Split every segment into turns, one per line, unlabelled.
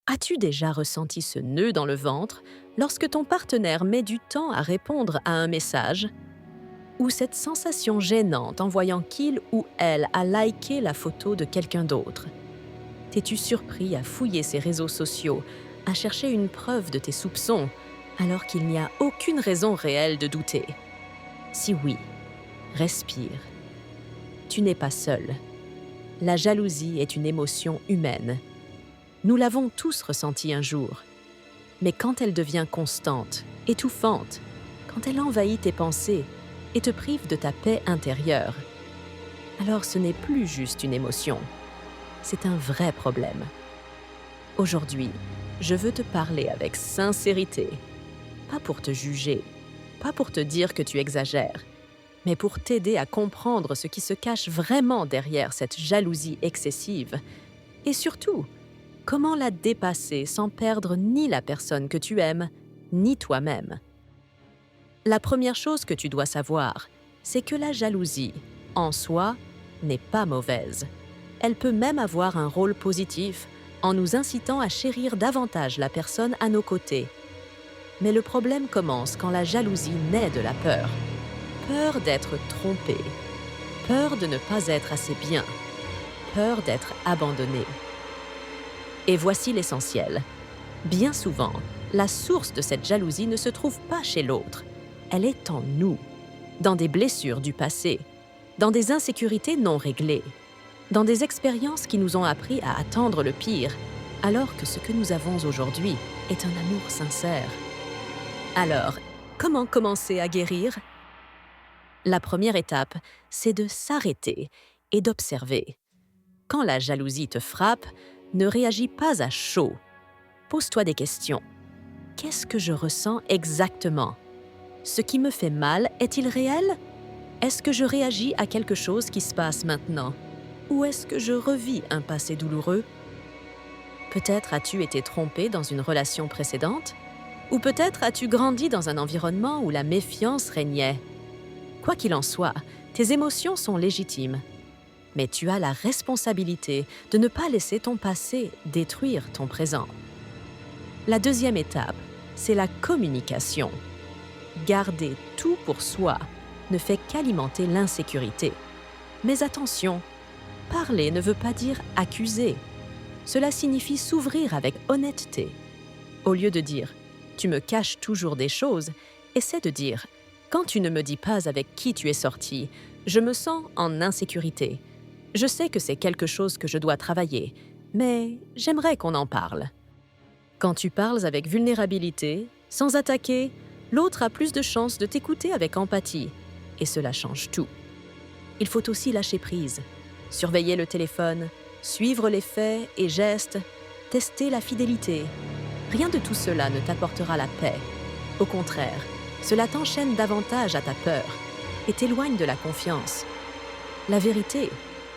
As-tu déjà ressenti ce nœud dans le ventre lorsque ton partenaire met du temps à répondre à un message? Ou cette sensation gênante en voyant qu'il ou elle a liké la photo de quelqu'un d'autre? T'es-tu surpris à fouiller ses réseaux sociaux, à chercher une preuve de tes soupçons, alors qu'il n'y a aucune raison réelle de douter? Si oui, respire. Tu n'es pas seul. La jalousie est une émotion humaine. Nous l'avons tous ressentie un jour. Mais quand elle devient constante, étouffante, quand elle envahit tes pensées et te prive de ta paix intérieure, alors ce n'est plus juste une émotion, c'est un vrai problème. Aujourd'hui, je veux te parler avec sincérité, pas pour te juger, pas pour te dire que tu exagères, mais pour t'aider à comprendre ce qui se cache vraiment derrière cette jalousie excessive et surtout, comment la dépasser sans perdre ni la personne que tu aimes, ni toi-même. La première chose que tu dois savoir, c'est que la jalousie, en soi, n'est pas mauvaise. Elle peut même avoir un rôle positif en nous incitant à chérir davantage la personne à nos côtés. Mais le problème commence quand la jalousie naît de la peur. Peur d'être trompé, peur de ne pas être assez bien, peur d'être abandonné. Et voici l'essentiel. Bien souvent, la source de cette jalousie ne se trouve pas chez l'autre. Elle est en nous, dans des blessures du passé, dans des insécurités non réglées, dans des expériences qui nous ont appris à attendre le pire, alors que ce que nous avons aujourd'hui est un amour sincère. Alors, comment commencer à guérir? La première étape, c'est de s'arrêter et d'observer. Quand la jalousie te frappe, ne réagis pas à chaud. Pose-toi des questions. Qu'est-ce que je ressens exactement? Ce qui me fait mal est-il réel? Est-ce que je réagis à quelque chose qui se passe maintenant? Ou est-ce que je revis un passé douloureux? Peut-être as-tu été trompé dans une relation précédente? Ou peut-être as-tu grandi dans un environnement où la méfiance régnait? Quoi qu'il en soit, tes émotions sont légitimes. Mais tu as la responsabilité de ne pas laisser ton passé détruire ton présent. La deuxième étape, c'est la communication. Garder tout pour soi ne fait qu'alimenter l'insécurité. Mais attention, parler ne veut pas dire accuser. Cela signifie s'ouvrir avec honnêteté. Au lieu de dire « tu me caches toujours des choses », essaie de dire « quand tu ne me dis pas avec qui tu es sorti, je me sens en insécurité. Je sais que c'est quelque chose que je dois travailler, mais j'aimerais qu'on en parle. » Quand tu parles avec vulnérabilité, sans attaquer, l'autre a plus de chances de t'écouter avec empathie. Et cela change tout. Il faut aussi lâcher prise, surveiller le téléphone, suivre les faits et gestes, tester la fidélité. Rien de tout cela ne t'apportera la paix. Au contraire, cela t'enchaîne davantage à ta peur et t'éloigne de la confiance. La vérité,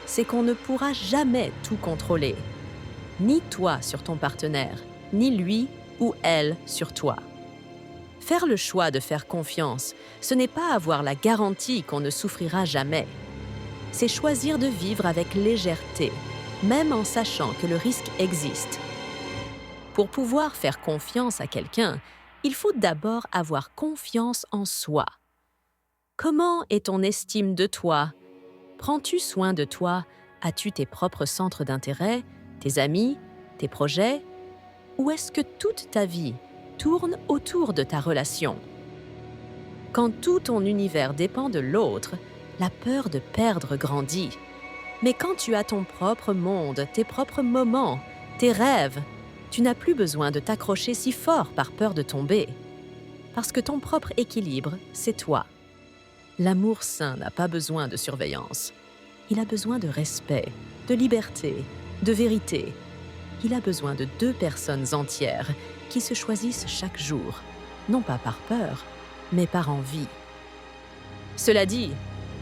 c'est qu'on ne pourra jamais tout contrôler. Ni toi sur ton partenaire, ni lui ou elle sur toi. Faire le choix de faire confiance, ce n'est pas avoir la garantie qu'on ne souffrira jamais. C'est choisir de vivre avec légèreté, même en sachant que le risque existe. Pour pouvoir faire confiance à quelqu'un, il faut d'abord avoir confiance en soi. Comment est ton estime de toi? Prends-tu soin de toi? As-tu tes propres centres d'intérêt, tes amis, tes projets? Ou est-ce que toute ta vie tourne autour de ta relation? Quand tout ton univers dépend de l'autre, la peur de perdre grandit. Mais quand tu as ton propre monde, tes propres moments, tes rêves, tu n'as plus besoin de t'accrocher si fort par peur de tomber. Parce que ton propre équilibre, c'est toi. L'amour sain n'a pas besoin de surveillance. Il a besoin de respect, de liberté, de vérité. Il a besoin de deux personnes entières qui se choisissent chaque jour, non pas par peur, mais par envie. Cela dit,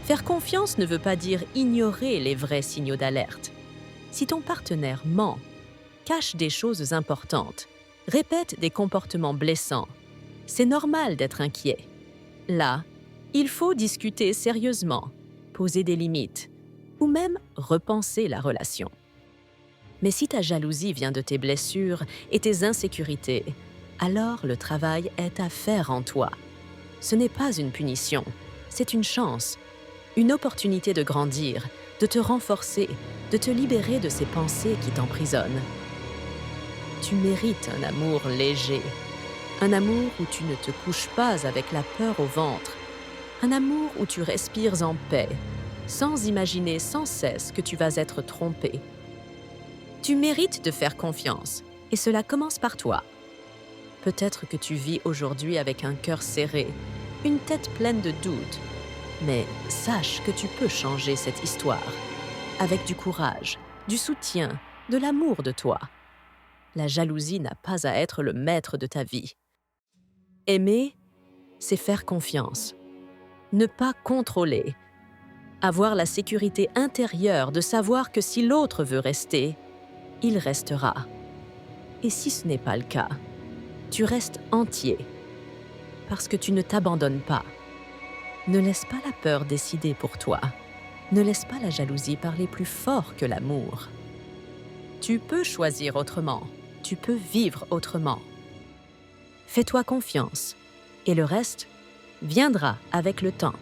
faire confiance ne veut pas dire ignorer les vrais signaux d'alerte. Si ton partenaire ment, cache des choses importantes, répète des comportements blessants, c'est normal d'être inquiet. Là, il faut discuter sérieusement, poser des limites, ou même repenser la relation. Mais si ta jalousie vient de tes blessures et tes insécurités, alors le travail est à faire en toi. Ce n'est pas une punition, c'est une chance, une opportunité de grandir, de te renforcer, de te libérer de ces pensées qui t'emprisonnent. Tu mérites un amour léger, un amour où tu ne te couches pas avec la peur au ventre, un amour où tu respires en paix, sans imaginer sans cesse que tu vas être trompé. Tu mérites de faire confiance, et cela commence par toi. Peut-être que tu vis aujourd'hui avec un cœur serré, une tête pleine de doutes, mais sache que tu peux changer cette histoire, avec du courage, du soutien, de l'amour de toi. La jalousie n'a pas à être le maître de ta vie. Aimer, c'est faire confiance. Ne pas contrôler. Avoir la sécurité intérieure de savoir que si l'autre veut rester, il restera. Et si ce n'est pas le cas, tu restes entier, parce que tu ne t'abandonnes pas. Ne laisse pas la peur décider pour toi. Ne laisse pas la jalousie parler plus fort que l'amour. Tu peux choisir autrement. Tu peux vivre autrement. Fais-toi confiance, et le reste viendra avec le temps.